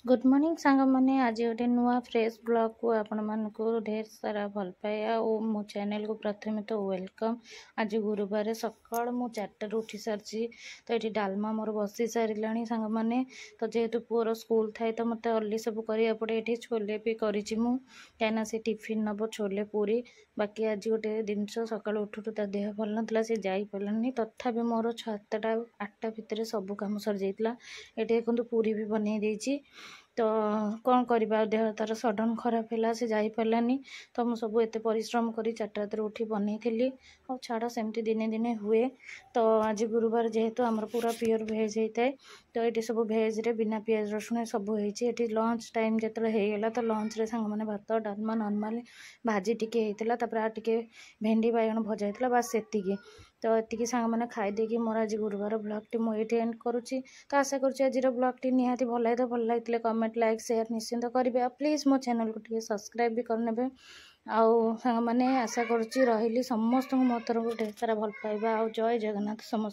Good morning सांग मैंने आज गोटे नुआ फ्रेश ब्लॉग को आपण मानक ढेर सारा भल पाए मो चैनल को प्रथम तो वेलकम। आज गुरुवार सकाल मु 4 उठी सारी तो ये डालमा मोर बसी सारा सांग मैंने तो जेहेतु पुअर स्कूल थाए तो मत अल्ली सब करा पड़े ये छोले भी करी कहीं से टिफिन नब छोले पूरी बाकी आज गोटे जिनस सका उठू ता देह भल ना सी जापारानी तथापि मोर 7टा 8टा भितर सब कम सरी जाइए। ये देखो पूरी भी बनई देती तो कौन करवा देह तार सडन खराब है से जापारानी तो मुझे सब एत परिश्रम कर 4टा रात उठी बनई और छाड़ सेमती दिने दिने हुए। तो आज गुरुवार जेहेतु आमर पूरा प्योर भेज होता है तो ये सब भेज रे बिना पियाज रसुण सब होती लंच टाइम जो होगा तो लंच रे सांग मैंने भात डालमा नॉर्मल भाजी टिके होता टिके भेंडी बैगण भजा होता बास से तो ये सांग मैंने खाईदे मोर आज गुरुवार ब्लॉग मुझे एंड करुच्ची। तो आशा करुच्ची आज ब्लॉग निहाती भल लगे भल लगे कमेंट लाइक शेयर निश्चिंत करेंगे प्लीज मो चैनल को टे सब्सक्राइब भी करने आउ सांग मैंने आशा करुच्ची रही समस्त मो तरफ ढेर सारा भल पाइबा आउ जय जगन्नाथ समस्त।